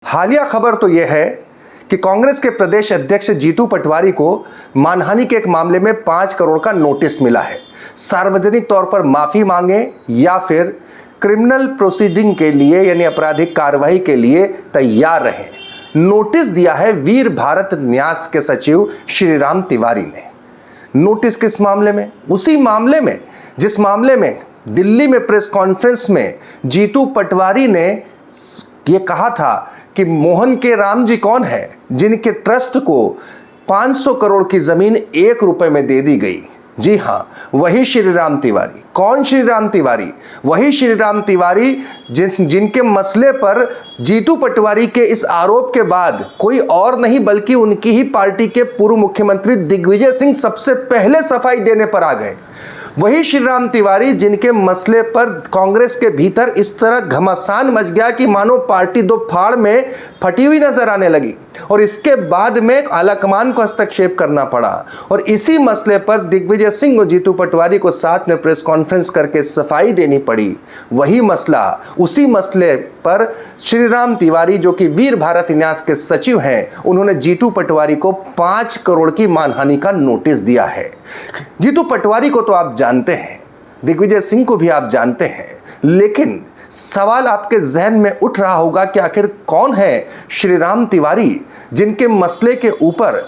हालिया खबर तो यह है कि कांग्रेस के प्रदेश अध्यक्ष जीतू पटवारी को मानहानि के एक मामले में 5 करोड़ का नोटिस मिला है। सार्वजनिक तौर पर माफी मांगे या फिर क्रिमिनल प्रोसीडिंग के लिए यानी आपराधिक कार्रवाई के लिए तैयार रहे, नोटिस दिया है वीर भारत न्यास के सचिव श्रीराम तिवारी ने। नोटिस किस मामले में? उसी मामले में जिस मामले में दिल्ली में प्रेस कॉन्फ्रेंस में जीतू पटवारी ने यह कहा था कि मोहन के राम जी कौन है जिनके ट्रस्ट को 500 करोड़ की जमीन 1 रुपए में दे दी गई। जी हां, वही श्रीराम तिवारी। कौन श्रीराम तिवारी? वही श्रीराम तिवारी जिनके मसले पर जीतू पटवारी के इस आरोप के बाद कोई और नहीं बल्कि उनकी ही पार्टी के पूर्व मुख्यमंत्री दिग्विजय सिंह सबसे पहले सफाई देने पर आ गए। वही श्रीराम तिवारी जिनके मसले पर कांग्रेस के भीतर इस तरह घमासान मच गया कि मानो पार्टी दो फाड़ में फटी हुई नजर आने लगी और इसके बाद में आलाकमान को हस्तक्षेप करना पड़ा। और इसी मसले पर दिग्विजय सिंह और जीतू पटवारी को साथ में प्रेस कॉन्फ्रेंस करके सफाई देनी पड़ी। वही मसला, उसी मसले पर श्रीराम तिवारी जो कि वीर भारत न्यास के सचिव हैं, उन्होंने जीतू पटवारी को 5 करोड़ की मानहानि का नोटिस दिया है। जीतू पटवारी को तो आप जानते हैं, दिग्विजय सिंह को भी आप जानते हैं, लेकिन सवाल आपके जहन में उठ रहा होगा कि आखिर कौन है श्रीराम तिवारी जिनके मसले के ऊपर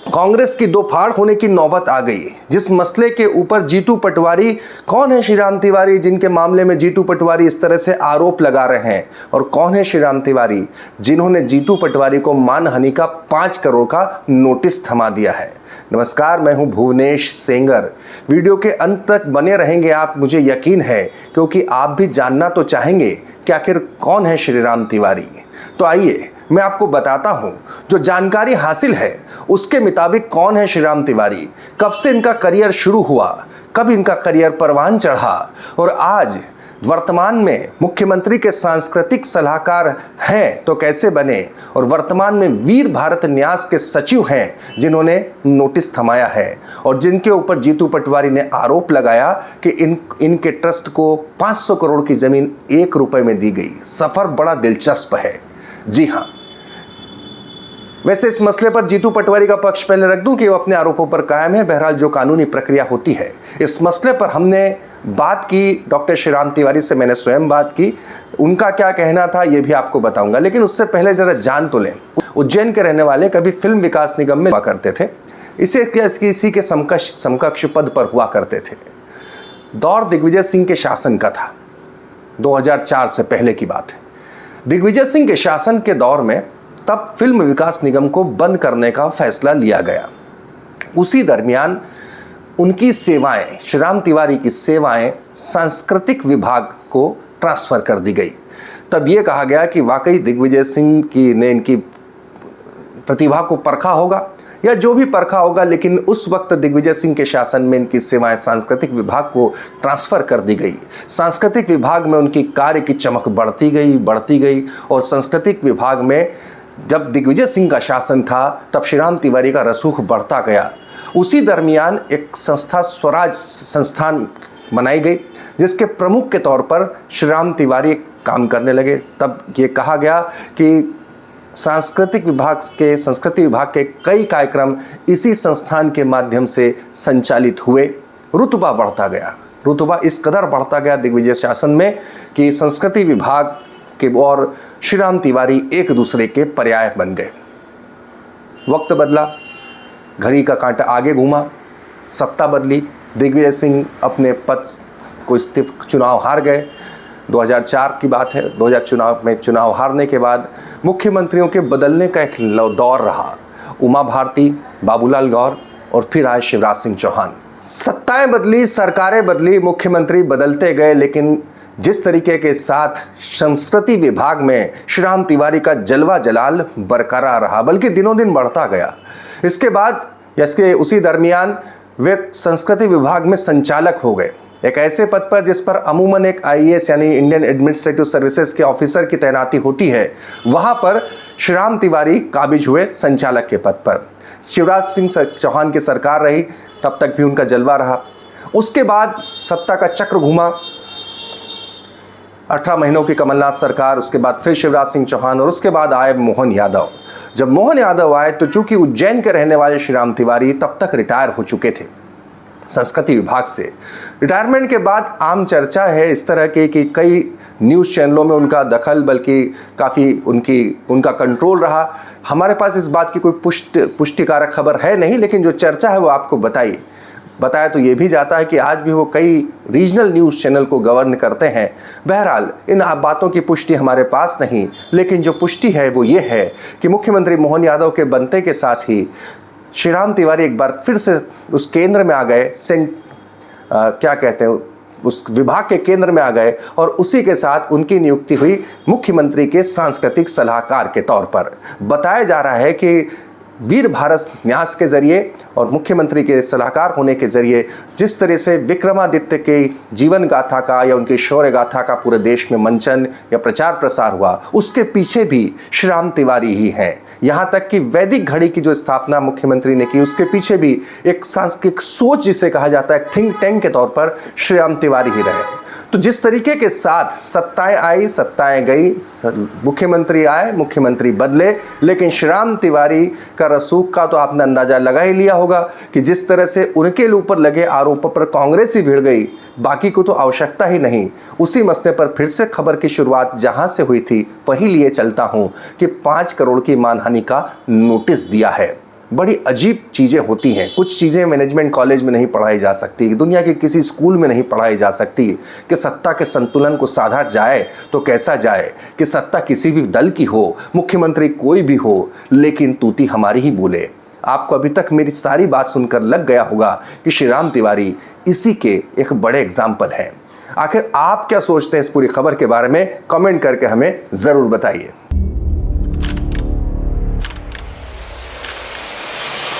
कांग्रेस की दो फाड़ होने की नौबत आ गई। जिस मसले के ऊपर जीतू पटवारी, कौन है श्रीराम तिवारी जिनके मामले में जीतू पटवारी इस तरह से आरोप लगा रहे हैं? और कौन है श्रीराम तिवारी जिन्होंने जीतू पटवारी को मानहानि का 5 करोड़ का नोटिस थमा दिया है? नमस्कार, मैं हूं भुवनेश सेंगर। वीडियो के अंत तक बने रहेंगे आप, मुझे यकीन है, क्योंकि आप भी जानना तो चाहेंगे कि आखिर कौन है श्रीराम तिवारी। तो आइए मैं आपको बताता हूं, जो जानकारी हासिल है उसके मुताबिक कौन है श्रीराम तिवारी, कब से इनका करियर शुरू हुआ, कब इनका करियर परवान चढ़ा और आज वर्तमान में मुख्यमंत्री के सांस्कृतिक सलाहकार हैं तो कैसे बने, और वर्तमान में वीर भारत न्यास के सचिव हैं जिन्होंने नोटिस थमाया है और जिनके ऊपर जीतू पटवारी ने आरोप लगाया कि इनके ट्रस्ट को 500 करोड़ की जमीन 1 रुपए में दी गई। सफर बड़ा दिलचस्प है। जी हां, वैसे इस मसले पर जीतू पटवारी का पक्ष पहले रख दूं कि वो अपने आरोपों पर कायम है। बहरहाल जो कानूनी प्रक्रिया होती है, इस मसले पर हमने बात की, डॉक्टर श्रीराम तिवारी से मैंने स्वयं बात की, उनका क्या कहना था ये भी आपको बताऊंगा। लेकिन उससे पहले जरा जान तो लें, उज्जैन के रहने वाले कभी फिल्म विकास निगम में हुआ करते थे। इसी के समकक्ष पद पर हुआ करते थे। दौर दिग्विजय सिंह के शासन का था, 2004 से पहले की बात है। दिग्विजय सिंह के शासन के दौर में तब फिल्म विकास निगम को बंद करने का फैसला लिया गया। उसी दरमियान उनकी सेवाएं, श्रीराम तिवारी की सेवाएं सांस्कृतिक विभाग को ट्रांसफर कर दी गई। तब यह कहा गया कि वाकई दिग्विजय सिंह ने इनकी प्रतिभा को परखा होगा या जो भी परखा होगा, लेकिन उस वक्त दिग्विजय सिंह के शासन में इनकी सेवाएं सांस्कृतिक विभाग को ट्रांसफर कर दी गई। सांस्कृतिक विभाग में उनकी कार्य की चमक बढ़ती गई और सांस्कृतिक विभाग में जब दिग्विजय सिंह का शासन था तब श्रीराम तिवारी का रसूख बढ़ता गया। उसी दरमियान एक संस्था स्वराज संस्थान बनाई गई जिसके प्रमुख के तौर पर श्रीराम तिवारी काम करने लगे। तब ये कहा गया कि संस्कृति विभाग के कई कार्यक्रम इसी संस्थान के माध्यम से संचालित हुए। रुतबा बढ़ता गया, रुतबा इस कदर बढ़ता गया दिग्विजय शासन में कि संस्कृति विभाग के और श्रीराम तिवारी एक दूसरे के पर्याय बन गए। वक्त बदला, घड़ी का कांटा आगे घूमा, सत्ता बदली, दिग्विजय सिंह अपने पद को चुनाव हार गए। 2004 की बात है। 2004 में चुनाव हारने के बाद मुख्यमंत्रियों के बदलने का एक दौर रहा। उमा भारती, बाबूलाल गौर और फिर आए शिवराज सिंह चौहान। सत्ताएं बदली, सरकारें बदली, मुख्यमंत्री बदलते गए, लेकिन जिस तरीके के साथ संस्कृति विभाग में श्रीराम तिवारी का जलवा जलाल बरकरार रहा, बल्कि दिनों दिन बढ़ता गया। इसके बाद उसी दरमियान वे संस्कृति विभाग में संचालक हो गए, एक ऐसे पद पर जिस पर अमूमन एक IAS यानी इंडियन एडमिनिस्ट्रेटिव सर्विसेज के ऑफिसर की तैनाती होती है। वहां पर श्रीराम तिवारी काबिज हुए संचालक के पद पर। शिवराज सिंह चौहान की सरकार रही, तब तक भी उनका जलवा रहा। उसके बाद सत्ता का चक्र घूमा। 18 महीनों की कमलनाथ सरकार, उसके बाद फिर शिवराज सिंह चौहान और उसके बाद आए मोहन यादव। जब मोहन यादव आए तो चूंकि उज्जैन के रहने वाले श्री राम तिवारी तब तक रिटायर हो चुके थे संस्कृति विभाग से। रिटायरमेंट के बाद आम चर्चा है इस तरह की कि कई न्यूज़ चैनलों में उनका दखल, बल्कि काफ़ी उनका कंट्रोल रहा। हमारे पास इस बात की कोई पुष्टिकारक खबर है नहीं, लेकिन जो चर्चा है वो आपको बताया तो ये भी जाता है कि आज भी वो कई रीजनल न्यूज़ चैनल को गवर्न करते हैं। बहरहाल इन बातों की पुष्टि हमारे पास नहीं, लेकिन जो पुष्टि है वो ये है कि मुख्यमंत्री मोहन यादव के बनते के साथ ही श्री राम तिवारी एक बार फिर से उस केंद्र में आ गए, क्या कहते हैं, उस विभाग के केंद्र में आ गए और उसी के साथ उनकी नियुक्ति हुई मुख्यमंत्री के सांस्कृतिक सलाहकार के तौर पर। बताया जा रहा है कि वीर भारत न्यास के जरिए और मुख्यमंत्री के सलाहकार होने के जरिए जिस तरह से विक्रमादित्य के जीवन गाथा का या उनके शौर्य गाथा का पूरे देश में मंचन या प्रचार प्रसार हुआ, उसके पीछे भी श्री राम तिवारी ही हैं। यहाँ तक कि वैदिक घड़ी की जो स्थापना मुख्यमंत्री ने की, उसके पीछे भी एक सांस्कृतिक सोच जिसे कहा जाता है, थिंक टैंक के तौर पर श्री राम तिवारी ही रहे। तो जिस तरीके के साथ सत्ताएं आई, सत्ताएं गई, मुख्यमंत्री आए, मुख्यमंत्री बदले, लेकिन श्री राम तिवारी का रसूख का तो आपने अंदाजा लगा ही लिया होगा कि जिस तरह से उनके ऊपर लगे आरोपों पर कांग्रेस ही भिड़ गई, बाकी को तो आवश्यकता ही नहीं। उसी मसले पर फिर से खबर की शुरुआत जहां से हुई थी वही लिए चलता हूं कि 5 करोड़ की मानहानि का नोटिस दिया है। बड़ी अजीब चीज़ें होती हैं, कुछ चीज़ें मैनेजमेंट कॉलेज में नहीं पढ़ाई जा सकती, दुनिया के किसी स्कूल में नहीं पढ़ाई जा सकती कि सत्ता के संतुलन को साधा जाए तो कैसा जाए, कि सत्ता किसी भी दल की हो, मुख्यमंत्री कोई भी हो, लेकिन तूती हमारी ही बोले। आपको अभी तक मेरी सारी बात सुनकर लग गया होगा कि श्री राम तिवारी इसी के एक बड़े एग्जाम्पल हैं। आखिर आप क्या सोचते हैं इस पूरी खबर के बारे में? कमेंट करके हमें ज़रूर बताइए।